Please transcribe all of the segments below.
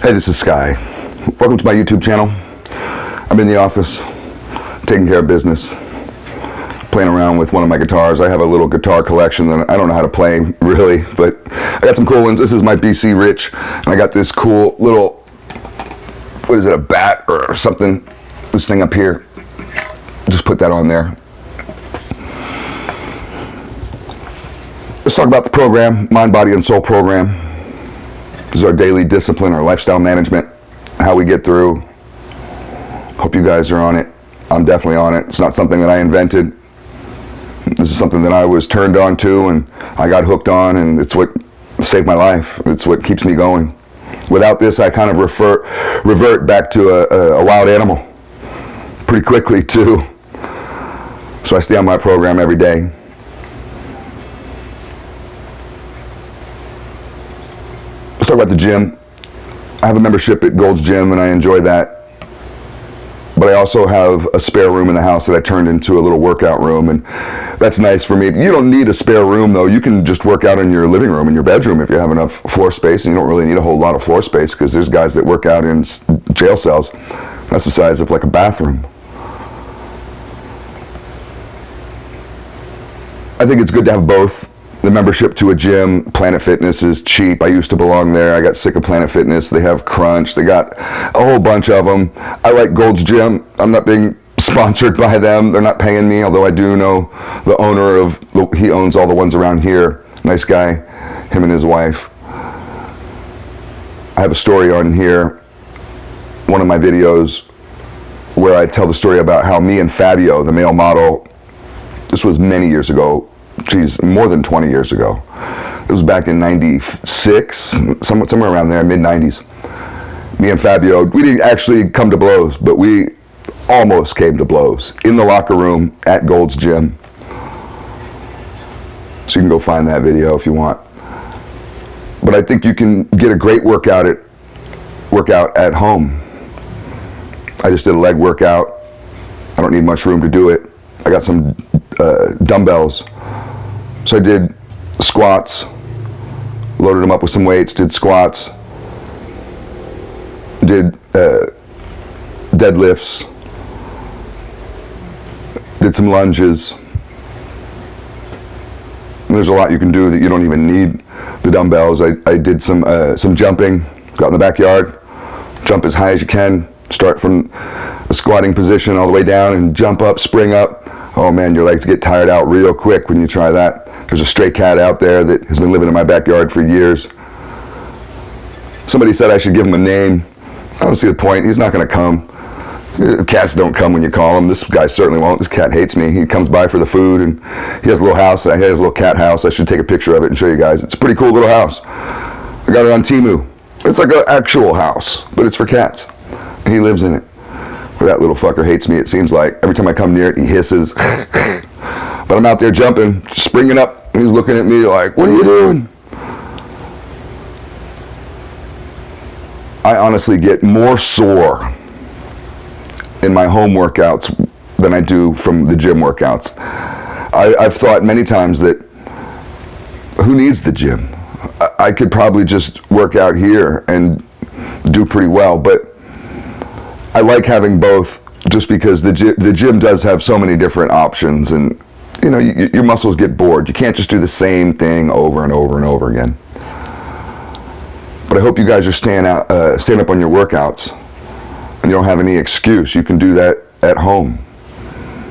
Hey, this is Sky. Welcome to my YouTube channel. I'm in the office, taking care of business, playing around with one of my guitars. I have a little guitar collection that I don't know how to play, really, but I got some cool ones. This is my BC Rich, and I got this cool little, what is it, a bat or something? This thing up here. Just put that on there. Let's talk about the program, Mind, Body, and Soul program. This is our daily discipline, our lifestyle management, how we get through. Hope you guys are on it. I'm definitely on it. It's not something that I invented. This is something that I was turned on to and I got hooked on, and it's what saved my life. It's what keeps me going. Without this, I kind of revert back to a wild animal pretty quickly too. So I stay on my program every day. Let's talk about the gym. I have a membership at Gold's Gym and I enjoy that. But I also have a spare room in the house that I turned into a little workout room, and that's nice for me. You don't need a spare room though. You can just work out in your living room, in your bedroom, if you have enough floor space, and you don't really need a whole lot of floor space because there's guys that work out in jail cells. That's the size of like a bathroom. I think it's good to have both. The membership to a gym, Planet Fitness, is cheap. I used to belong there. I got sick of Planet Fitness. They have Crunch. They got a whole bunch of them. I like Gold's Gym. I'm not being sponsored by them. They're not paying me, although I do know the owner of, he owns all the ones around here. Nice guy, him and his wife. I have a story on here, one of my videos, where I tell the story about how me and Fabio, the male model, this was many years ago, geez, more than 20 years ago. It was back in 96, somewhere around there, mid-90s. Me and Fabio, we didn't actually come to blows, but we almost came to blows in the locker room at Gold's Gym. So you can go find that video if you want. But I think you can get a great workout at home. I just did a leg workout. I don't need much room to do it. I got some dumbbells. So I did squats, loaded them up with some weights, did squats, did deadlifts, did some lunges. And there's a lot you can do that you don't even need the dumbbells. I did some jumping, got in the backyard, jump as high as you can, start from a squatting position all the way down and jump up, spring up. Oh man, your legs get tired out real quick when you try that. There's a stray cat out there that has been living in my backyard for years. Somebody said I should give him a name. I don't see the point. He's not going to come. Cats don't come when you call them. This guy certainly won't. This cat hates me. He comes by for the food, and he has a little house. He has a little cat house. I should take a picture of it and show you guys. It's a pretty cool little house. I got it on Temu. It's like an actual house, but it's for cats. And he lives in it. Well, that little fucker hates me, it seems like. Every time I come near it, he hisses. But I'm out there jumping, springing up. He's looking at me like, what are you doing? I honestly get more sore in my home workouts than I do from the gym workouts. I've thought many times that, who needs the gym? I could probably just work out here and do pretty well, but I like having both just because the gym does have so many different options, and you know, your muscles get bored. You can't just do the same thing over and over and over again. But I hope you guys are staying up on your workouts and you don't have any excuse. You can do that at home.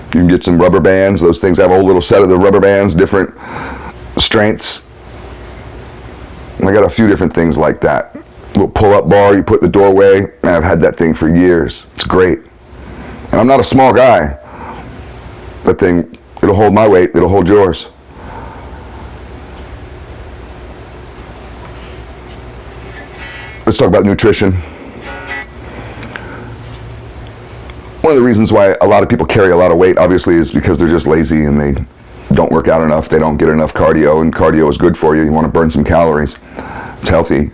You can get some rubber bands. Those things, I have a whole little set of the rubber bands, different strengths. And I got a few different things like that. Little pull-up bar you put in the doorway, and I've had that thing for years. It's great. And I'm not a small guy. That thing, it'll hold my weight, it'll hold yours. Let's talk about nutrition. One of the reasons why a lot of people carry a lot of weight, obviously, is because they're just lazy and they don't work out enough, they don't get enough cardio, and cardio is good for you. You want to burn some calories. It's healthy.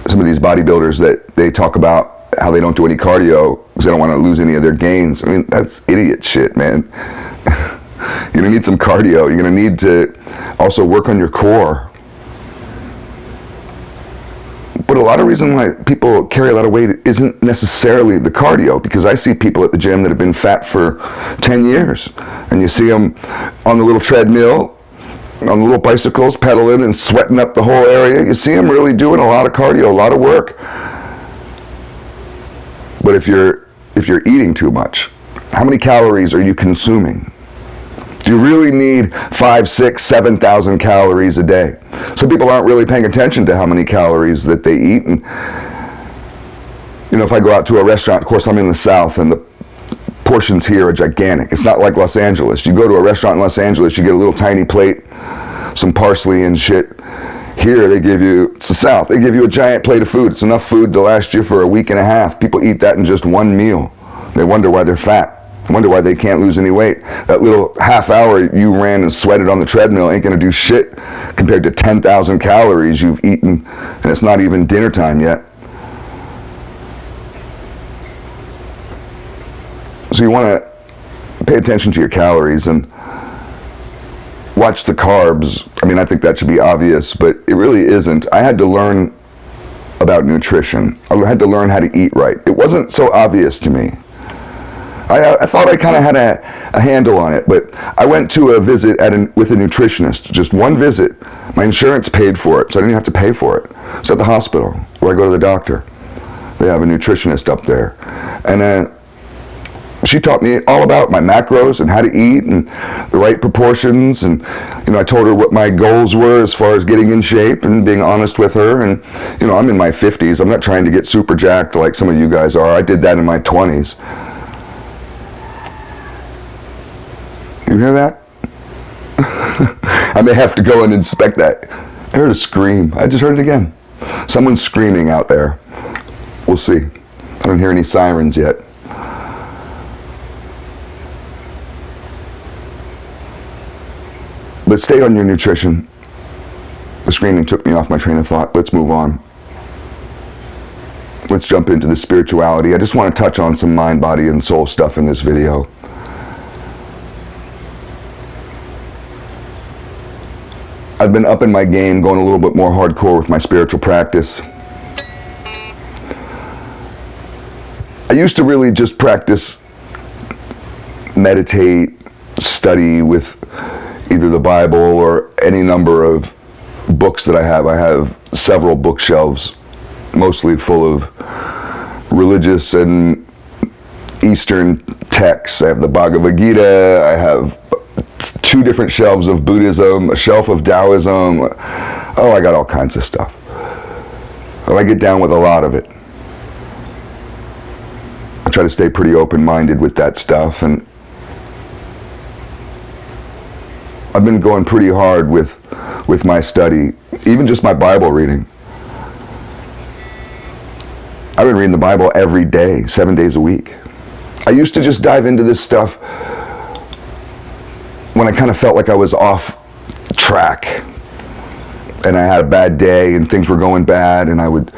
Some of these bodybuilders that they talk about how they don't do any cardio because they don't want to lose any of their gains. I mean, that's idiot shit, man. You're gonna need some cardio. You're gonna need to also work on your core. But a lot of reason why people carry a lot of weight isn't necessarily the cardio, because I see people at the gym that have been fat for 10 years, and you see them on the little treadmill, on the little bicycles, pedaling and sweating up the whole area. You see them really doing a lot of cardio, a lot of work. But if you're eating too much, how many calories are you consuming? Do you really need 5, 6, 7,000 calories a day? Some people aren't really paying attention to how many calories that they eat. And you know, if I go out to a restaurant, of course I'm in the South, and the portions here are gigantic. It's not like Los Angeles. You go to a restaurant in Los Angeles, you get a little tiny plate, some parsley and shit. Here they give you, it's the South, they give you a giant plate of food. It's enough food to last you for a week and a half. People eat that in just one meal. They wonder why they're fat. I wonder why they can't lose any weight. That little half hour you ran and sweated on the treadmill ain't gonna do shit compared to 10,000 calories you've eaten, and it's not even dinner time yet. So you wanna pay attention to your calories and watch the carbs. I mean, I think that should be obvious, but it really isn't. I had to learn about nutrition. I had to learn how to eat right. It wasn't so obvious to me. I thought I kind of had a handle on it, but I went to a visit with a nutritionist, just one visit. My insurance paid for it, so I didn't have to pay for it. It's at the hospital where I go to the doctor. They have a nutritionist up there. And she taught me all about my macros and how to eat and the right proportions. And you know, I told her what my goals were as far as getting in shape and being honest with her. And you know, I'm in my 50s. I'm not trying to get super jacked like some of you guys are. I did that in my 20s. You hear that? I may have to go and inspect that. I heard a scream. I just heard it again. Someone's screaming out there. We'll see. I don't hear any sirens yet. But stay on your nutrition. The screaming took me off my train of thought. Let's move on. Let's jump into the spirituality. I just want to touch on some mind, body, and soul stuff in this video. I've been upping my game, going a little bit more hardcore with my spiritual practice. I used to really just practice, meditate, study with either the Bible or any number of books that I have. I have several bookshelves, mostly full of religious and Eastern texts. I have the Bhagavad Gita, I have 2 different shelves of Buddhism, a shelf of Taoism. Oh, I got all kinds of stuff. And I get down with a lot of it. I try to stay pretty open-minded with that stuff, and I've been going pretty hard with my study, even just my Bible reading. I've been reading the Bible every day, 7 days a week. I used to just dive into this stuff when I kind of felt like I was off track and I had a bad day and things were going bad, and I would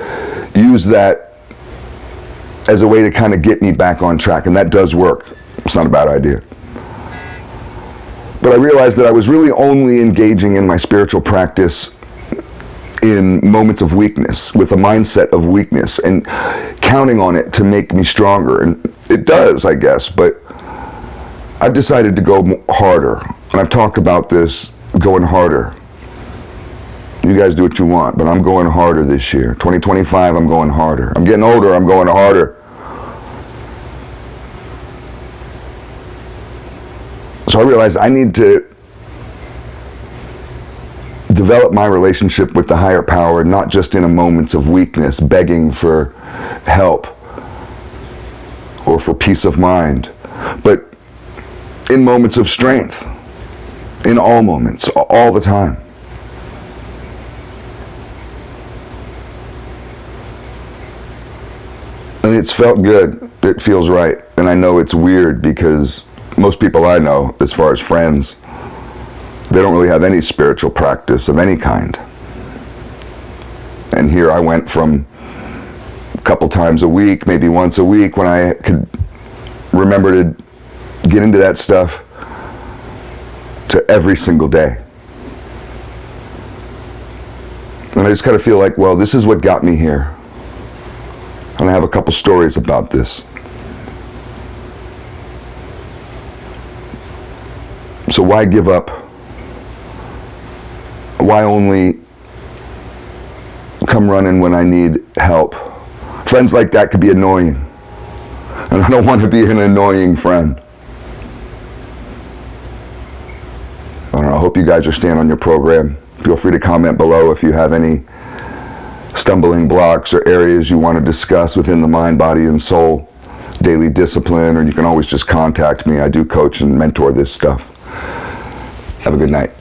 use that as a way to kind of get me back on track, and that does work. It's not a bad idea. But I realized that I was really only engaging in my spiritual practice in moments of weakness, with a mindset of weakness, and counting on it to make me stronger. And it does, I guess, but I've decided to go harder, and I've talked about this, going harder. You guys do what you want, but I'm going harder this year. 2025, I'm going harder. I'm getting older, I'm going harder. So I realized I need to develop my relationship with the higher power, not just in a moments of weakness, begging for help or for peace of mind, but in moments of strength, in all moments, all the time. And it's felt good. It feels right. And I know it's weird because most people I know, as far as friends, they don't really have any spiritual practice of any kind. And here I went from a couple times a week, maybe once a week when I could remember to get into that stuff, to every single day. And I just kind of feel like, well, this is what got me here. And I have a couple stories about this. So why give up? Why only come running when I need help? Friends like that could be annoying. And I don't want to be an annoying friend. I don't know, I hope you guys are staying on your program. Feel free to comment below if you have any stumbling blocks or areas you want to discuss within the mind, body, and soul daily discipline, or you can always just contact me. I do coach and mentor this stuff. Have a good night.